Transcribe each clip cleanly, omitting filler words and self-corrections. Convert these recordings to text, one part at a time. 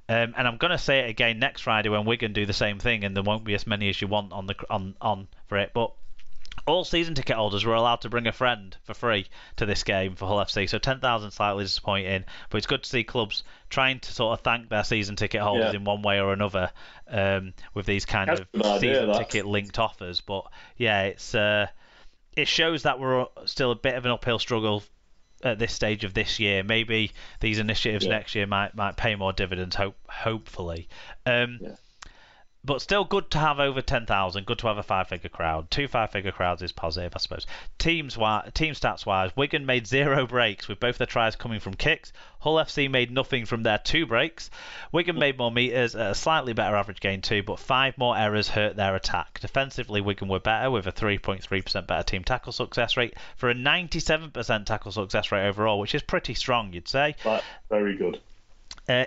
And I'm going to say it again next Friday when Wigan do the same thing, and there won't be as many as you want on for it. But all season ticket holders were allowed to bring a friend for free to this game for Hull FC. So 10,000 slightly disappointing, but it's good to see clubs trying to sort of thank their season ticket holders in one way or another with these kind of season ticket linked offers. But yeah, it shows that we're still a bit of an uphill struggle at this stage of this year. Maybe these initiatives next year might pay more dividends, hopefully. But still good to have over 10,000. Good to have a 5-figure crowd. 2 5-figure crowds is positive, I suppose. Team stats wise, Wigan made 0 breaks with both their tries coming from kicks. Hull FC made nothing from their 2 breaks. Wigan made more metres at a slightly better average gain too, but 5 more errors hurt their attack. Defensively, Wigan were better with a 3.3% better team tackle success rate for a 97% tackle success rate overall, which is pretty strong, you'd say. Right. Very good.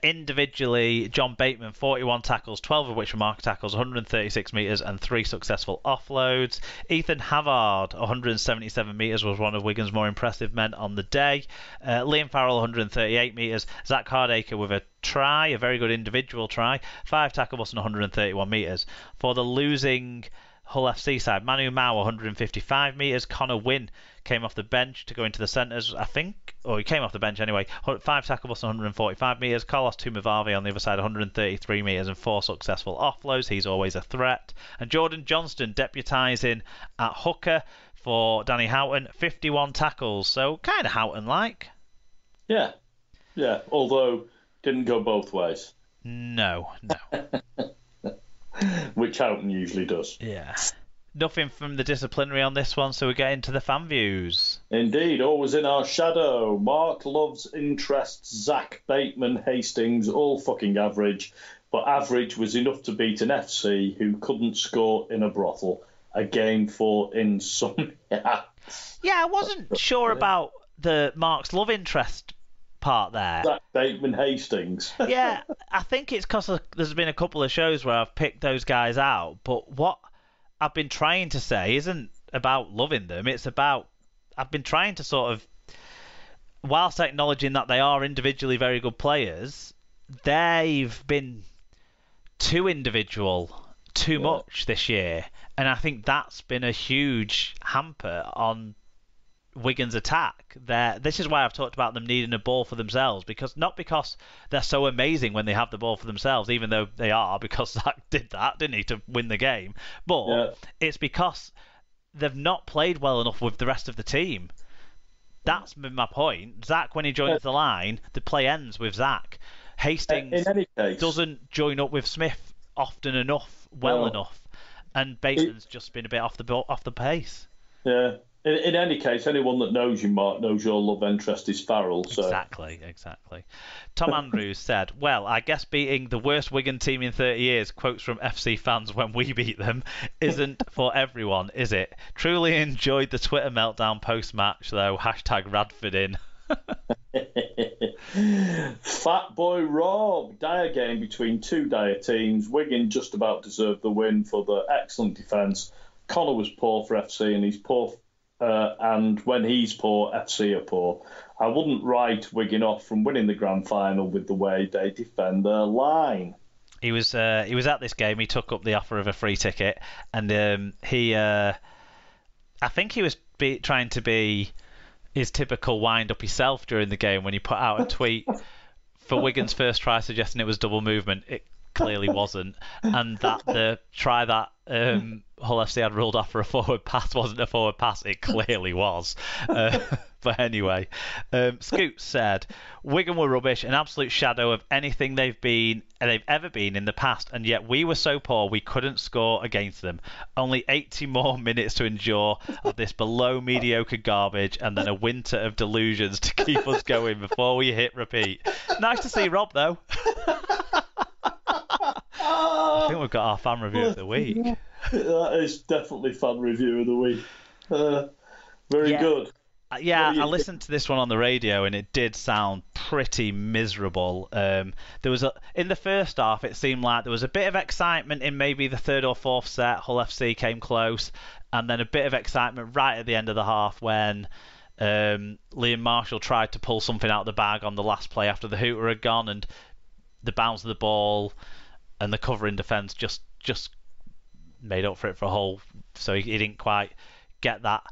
Individually, John Bateman, 41 tackles, 12 of which were mark tackles, 136 metres and 3 successful offloads. Ethan Havard, 177 metres, was one of Wigan's more impressive men on the day. Liam Farrell, 138 metres. Zach Hardacre with a try, a very good individual try. 5 tackle busts and 131 metres. For the losing Hull FC side, Manu Mao, 155 metres. Connor Wynn came off the bench to go into the centres, I think. Or he came off the bench anyway. 5 tackle busts and 145 metres. Carlos Tumavave on the other side, 133 metres and 4 successful offloads. He's always a threat. And Jordan Johnston deputising at hooker for Danny Houghton, 51 tackles. So kind of Houghton-like. Yeah. Although didn't go both ways. No. Which Houghton usually does. Yeah. Nothing from the disciplinary on this one, so we get into the fan views. Indeed, always in our shadow. Mark loves interest. Zach, Bateman, Hastings, all fucking average. But average was enough to beat an FC who couldn't score in a brothel. A game for insomnia. Yeah, I wasn't sure about the Mark's love interest part there. Zach, Bateman, Hastings. Yeah, I think it's because there's been a couple of shows where I've picked those guys out, but what I've been trying to say isn't about loving them. It's about I've been trying to sort of, whilst acknowledging that they are individually very good players, they've been too individual, too much this year, and I think that's been a huge hamper on Wigan's attack. This is why I've talked about them needing a ball for themselves, not because they're so amazing when they have the ball for themselves, even though they are, because Zach did that, didn't he, to win the game, but it's because they've not played well enough with the rest of the team. That's been my point. Zach, when he joins the line, the play ends with Zach. Hastings in any case, doesn't join up with Smith often enough, enough, and Bateman's just been a bit off the pace. Yeah. In any case, anyone that knows you, Mark, knows your love interest is Farrell. So. Exactly. Tom Andrews said, well, I guess beating the worst Wigan team in 30 years, quotes from FC fans when we beat them, isn't for everyone, is it? Truly enjoyed the Twitter meltdown post-match, though. # Radford in. Fat Boy Rob. Dire game between 2 dire teams. Wigan just about deserved the win for the excellent defence. Connor was poor for FC, and he's poor. And when he's poor, FC are poor. I wouldn't write Wigan off from winning the grand final with the way they defend their line. He was at this game. He took up the offer of a free ticket, and I think he was trying to be his typical wind-up self during the game when he put out a tweet for Wigan's first try suggesting it was double movement. It clearly wasn't, and that the try that Hull FC had ruled off for a forward pass wasn't a forward pass. It clearly was. But anyway, Scoot said Wigan were rubbish, an absolute shadow of anything they've ever been in the past, and yet we were so poor we couldn't score against them. Only 80 more minutes to endure of this below mediocre garbage, and then a winter of delusions to keep us going before we hit repeat. Nice to see Rob though. I think we've got our fan review of the week. That is definitely fan review of the week. Very good. Yeah, I listened to this one on the radio and it did sound pretty miserable. There was in the first half, it seemed like there was a bit of excitement in maybe the third or fourth set. Hull FC came close, and then a bit of excitement right at the end of the half when Liam Marshall tried to pull something out of the bag on the last play after the hooter had gone, and the bounce of the ball and the covering defence just made up for it for a whole. So he didn't quite get that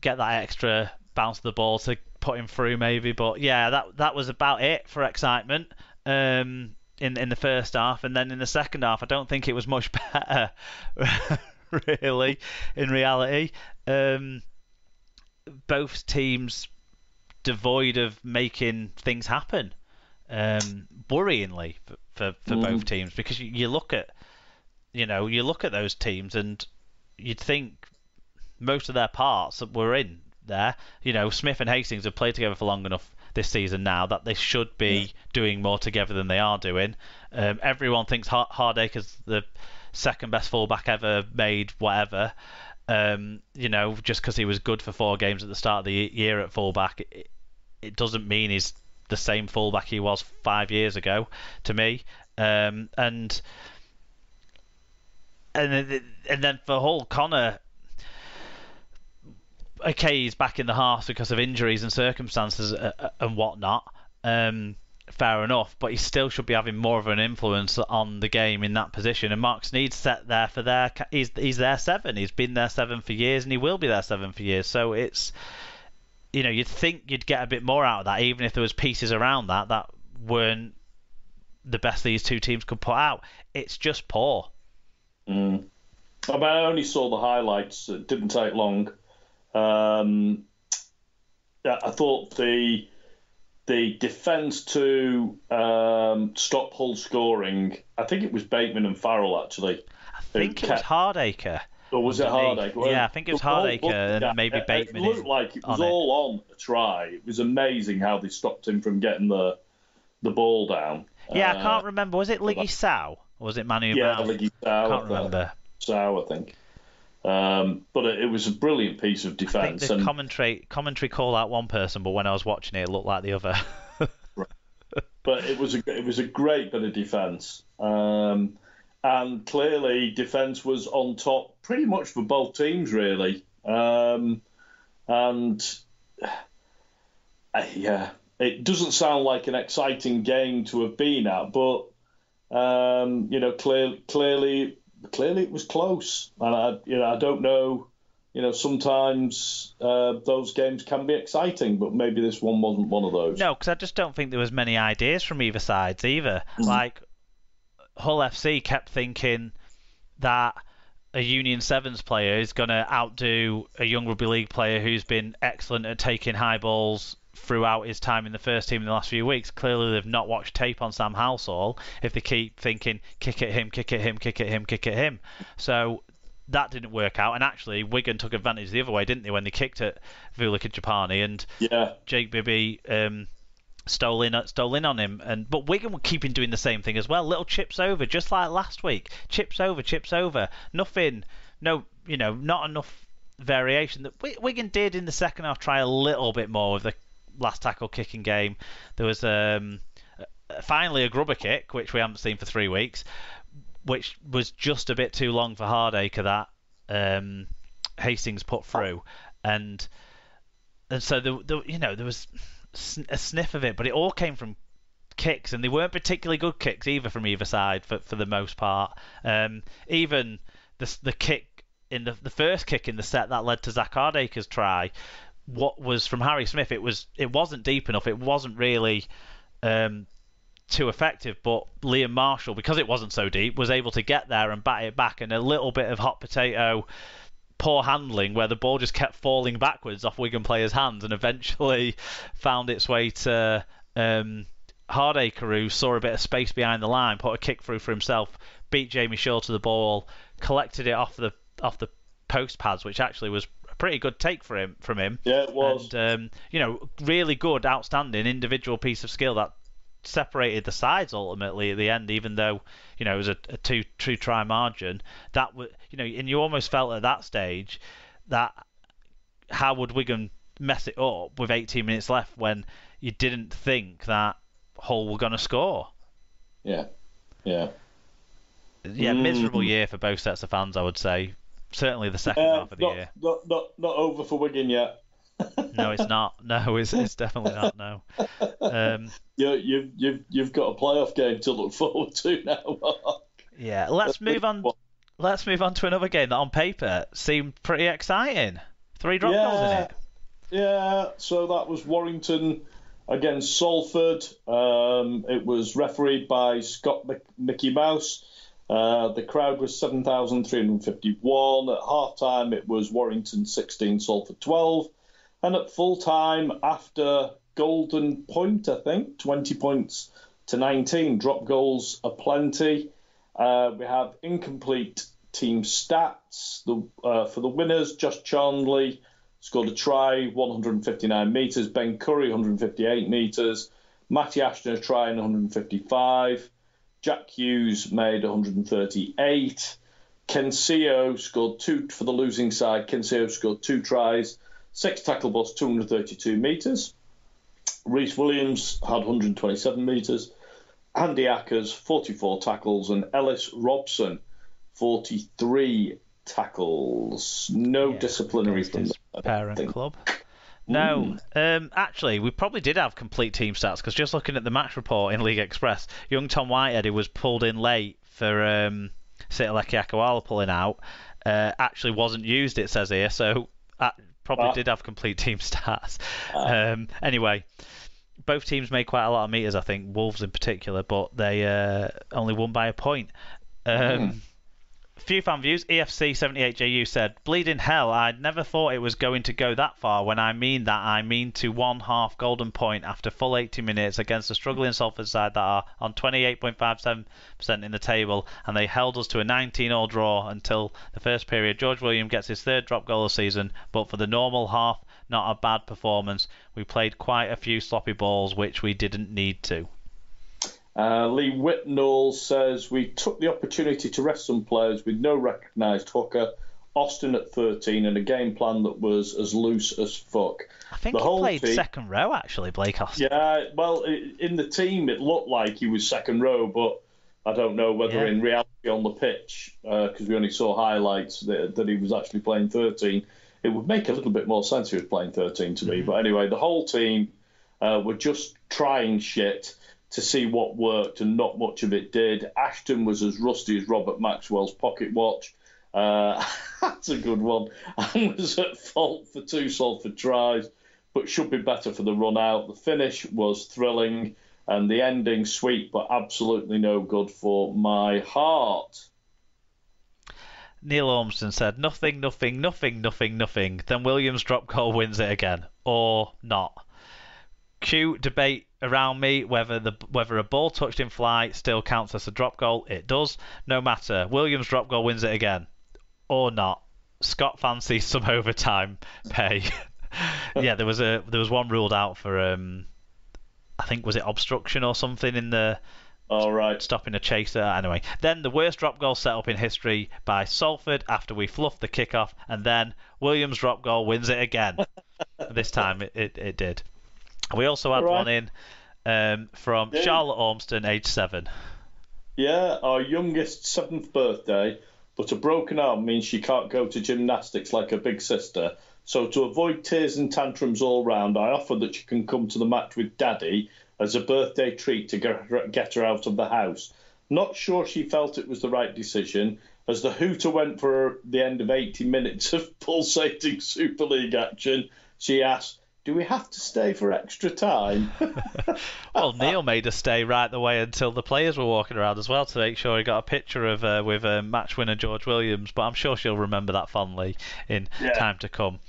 extra bounce of the ball to put him through maybe. But yeah, that was about it for excitement in the first half, and then in the second half I don't think it was much better really in reality. Both teams devoid of making things happen, worryingly for both teams, because you look at those teams and you'd think most of their parts were in there. Smith and Hastings have played together for long enough this season now that they should be doing more together than they are doing. Everyone thinks Hardaker's the second best fullback ever made, whatever. Just because he was good for 4 games at the start of the year at fullback, it doesn't mean he's the same fullback he was 5 years ago to me. And then for Hull, Connor, okay, he's back in the half because of injuries and circumstances and whatnot. Fair enough, but he still should be having more of an influence on the game in that position. And Mark Sneed's set there for he's there 7. He's been there 7 for years, and he will be there 7 for years. So it's, you'd think you'd get a bit more out of that, even if there was pieces around that weren't the best these two teams could put out. It's just poor. I only saw the highlights. It didn't take long. I thought the defence to stop Hull scoring, I think it was Bateman and Farrell actually. I think it was Hardaker. Or was it Hardaker? Yeah, I think it was Hardaker and maybe Bateman. It looked like it was all on a try. It was amazing how they stopped him from getting the ball down. Yeah, I can't remember. Was it Liggy Sow? Or was it Manu Mao? Yeah, Liggy Sow. I can't remember. Sow, I think. But it was a brilliant piece of defence. I think the commentary called out one person, but when I was watching it looked like the other. But it was a great bit of defence. And clearly defence was on top pretty much for both teams, really. It doesn't sound like an exciting game to have been at, but clearly it was close. And I don't know. Sometimes those games can be exciting, but maybe this one wasn't one of those. No, because I just don't think there was many ideas from either sides either. Like Hull FC kept thinking that a Union Sevens player is going to outdo a young rugby league player who's been excellent at taking high balls throughout his time in the first team in the last few weeks. Clearly they've not watched tape on Sam Halsall if they keep thinking kick at him, kick at him, kick at him, kick at him. So that didn't work out, and actually Wigan took advantage the other way, didn't they, when they kicked at Vulik and Japani, and Jake Bibby stole in on him. But Wigan were keeping doing the same thing as well. Little chips over, just like last week. Chips over. Nothing. No, not enough variation. That Wigan did in the second half try a little bit more with the last tackle kicking game. There was finally a grubber kick, which we haven't seen for 3 weeks, which was just a bit too long for Hardaker that Hastings put through, and so there was a sniff of it, but it all came from kicks, and they weren't particularly good kicks either from either side for the most part. Even the kick in the first kick in the set that led to Zach Hardaker's try, what was from Harry Smith, it wasn't deep enough. It wasn't really too effective, but Liam Marshall, because it wasn't so deep, was able to get there and bat it back, and a little bit of hot potato poor handling where the ball just kept falling backwards off Wigan players' hands and eventually found its way to Hardaker, who saw a bit of space behind the line, put a kick through for himself, beat Jamie Shaw to the ball, collected it off the post pads, which actually was a pretty good take from him. Yeah, it was. And really good, outstanding individual piece of skill that separated the sides ultimately at the end, even though it was a two try margin. That was and you almost felt at that stage that how would Wigan mess it up with 18 minutes left when you didn't think that Hull were going to score. Miserable year for both sets of fans, I would say. Certainly the second half of the year. Not over for Wigan yet. No, it's not. No, it's definitely not. No. Um, You've got a playoff game to look forward to now, Mark. yeah, let's move on. Let's move on to another game that on paper seemed pretty exciting. 3 drop goals in Yeah, it. yeah. So that was Warrington against Salford. It was refereed by Scott Mickey Mouse. The crowd was 7,351. At half time, it was Warrington 16, Salford 12. And at full time, after golden point, I think, 20 points to 19, drop goals aplenty. We have incomplete team stats. For the winners, Josh Charnley scored a try, 159 metres. Ben Curry, 158 metres. Matty Ashton, a try, 155. Jack Hughes made 138. Kensio scored 2 for the losing side. Kensio scored 2 tries, 6 tackle busts, 232 metres. Rhys Williams had 127 metres. Andy Ackers, 44 tackles. And Ellis Robson, 43 tackles. No disciplinary from the parent club. No, actually, we probably did have complete team stats because just looking at the match report in League Express, young Tom Whitehead, who was pulled in late for Sitaleki Akawala pulling out, actually wasn't used, it says here, so probably did have complete team stats. Anyway, both teams made quite a lot of meters, I think, Wolves in particular, but they only won by a point. Few fan views. EFC78JU said, "Bleeding hell, I'd never thought it was going to go that far. When I mean that, I mean to 1/2 golden point after full 80 minutes against a struggling Salford side that are on 28.57% in the table, and they held us to a 19-all draw until the first period. George William gets his 3rd drop goal of the season, but for the normal half, not a bad performance. We played quite a few sloppy balls, which we didn't need to." Lee Whitnall says, "We took the opportunity to rest some players with no recognised hooker, Austin at 13, and a game plan that was as loose as fuck." I think he played second row, actually, Blake Austin. Yeah, well, in the team it looked like he was second row, but I don't know whether in reality on the pitch, because we only saw highlights, that he was actually playing 13. It would make a little bit more sense if he was playing 13 to me. But anyway, the whole team were just trying shit to see what worked, and not much of it did. Ashton was as rusty as Robert Maxwell's pocket watch. That's a good one. And was at fault for 2 Salford tries, but should be better for the run out. The finish was thrilling, and the ending sweet, but absolutely no good for my heart. Neil Ormston said, nothing. Then Williams' drop goal wins it again. Or not. Q debate around me whether a ball touched in flight still counts as a drop goal. It does. No matter. Williams' drop goal wins it again. Or not. Scott fancies some overtime pay. Yeah, there was one ruled out for I think, was it obstruction or something in the stopping a chaser. Anyway, then the worst drop goal set up in history by Salford after we fluffed the kickoff, and then Williams' drop goal wins it again. This time it did. We also had one in from Charlotte Ormston, age 7. Yeah, our youngest 7th birthday, but a broken arm means she can't go to gymnastics like her big sister. So to avoid tears and tantrums all round, I offer that she can come to the match with Daddy as a birthday treat to get her out of the house. Not sure she felt it was the right decision, as the hooter went for the end of 80 minutes of pulsating Super League action. She asked, "Do we have to stay for extra time?" Well, Neil made us stay right the way until the players were walking around as well to make sure he got a picture of with match winner George Williams. But I'm sure she'll remember that fondly in time to come.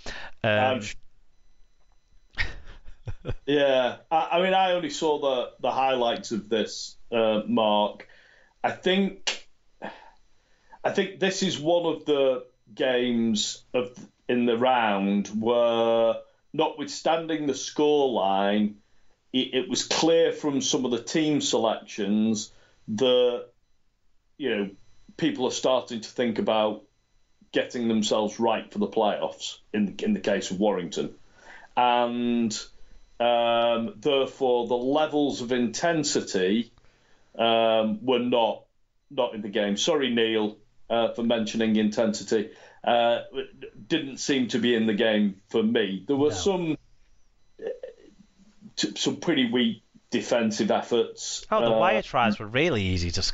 Yeah, I mean, I only saw the highlights of this, Mark. I think this is one of the games in the round where, notwithstanding the scoreline, it was clear from some of the team selections that, people are starting to think about getting themselves right for the playoffs in the case of Warrington. And therefore, the levels of intensity were not in the game. Sorry, Neil. for mentioning intensity. Didn't seem to be in the game for me. There were some pretty weak defensive efforts. Oh, the wire tries were really easy to